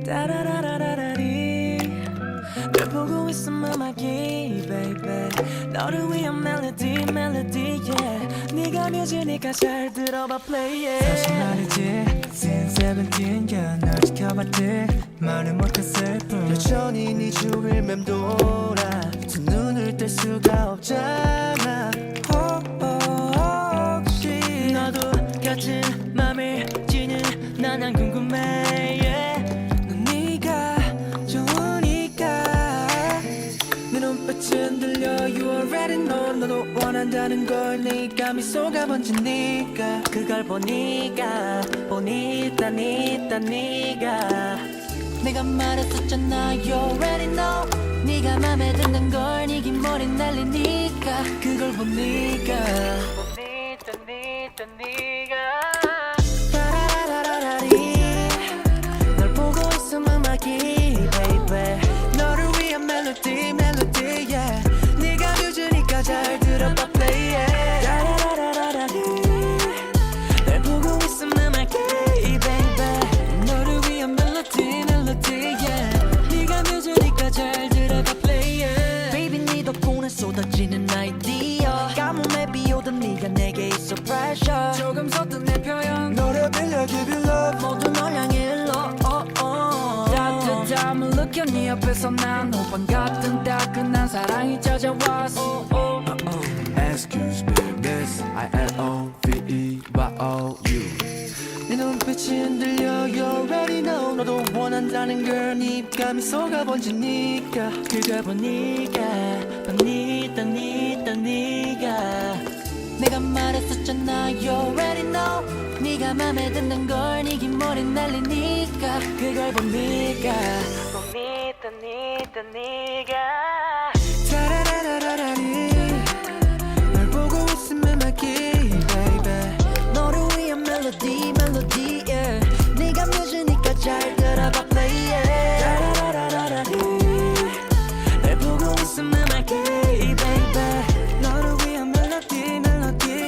따라라라라리 널 보고 있으면 음악이 baby 너를 위한 멜로디 yeah 네가 뮤지니까 잘 들어봐 play it 사실 말이지 since 17 yeah 널 지켜봤지 말을 못했을 뿐 여전히 네 주위를 맴돌아 두 눈을 뗄 수가 없잖아. 혹시 너도 같은 맘일지는 난 안 궁금해 yeah. 넌 네가 좋으니까 내 눈빛은 들려 You already know 너도 원한다는 걸 네가 미소가 번지니까 그걸 보니까 네가 내가 말했었잖아 You already know 네가 맘에 든다는 걸 네 긴 머리 날리니까 그걸 보니까 네가 따라라라라리 널 보고 있으면 음악이 baby 너를 위한 멜로디 yeah 네가 뮤지니까 잘 들어봐 play it 따라라라라리 널 보고 있으면 음악이 baby 너를 위한 멜로디 yeah 네가 뮤지니까 잘 들어봐 play it Baby 네 덕분에 쏟아지는 아이디어 가뭄에 비오던 네가 내게 있어 pressure 조금 섰던 내 표현 너를 빌려 give you love 모두 널 향해 일러 따뜻함을 느껴 네 옆에서 난 호빵 같은 따끈한 사랑이 찾아왔어 Excuse me Miss I-L-O-V-E-Y-O-U 네 눈빛이 흔들려 You already know 너도 원한다는 걸 네 입감이 속아 번지니까 그걸 보니까 네가 내가 말했었잖아 You already know 네가 맘에 든다는 걸 네 긴 머리 날리니까 그걸 보니까 네가 타라라라라리 널 보고 있으면 음악이 baby 너를 위한 멜로디 yeah 네가 뮤지니까 잘 들어봐 play it 따라라라라리 널 보고 있으면 음악이 baby 너를 위한 멜로디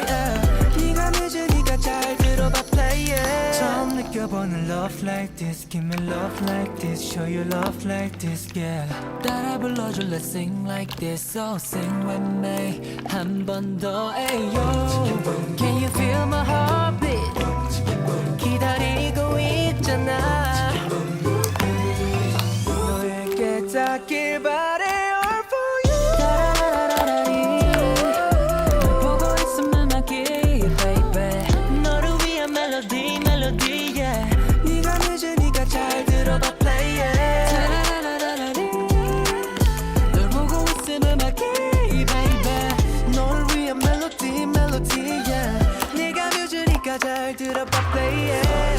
yeah 네가 뮤지니까 잘 들어봐 play it 처음 느껴보는 love like this give me love like this show you love like this yeah 따라 불러줄래 sing like this so sing with me 한 번 더 ayo Can you feel my heartbeat 기다리고 있잖아 너에게 닿길 바래 all for you 따라라라라리 널 보고 있으면 음악이 baby 너를 위한 멜로디 yeah 네가 뮤지니까 잘 들어봐 play it 따라라라라리 널 보고 있으면 음악이 baby 너를 위한 멜로디 yeah 네가 뮤지니까 잘 들어봐 play it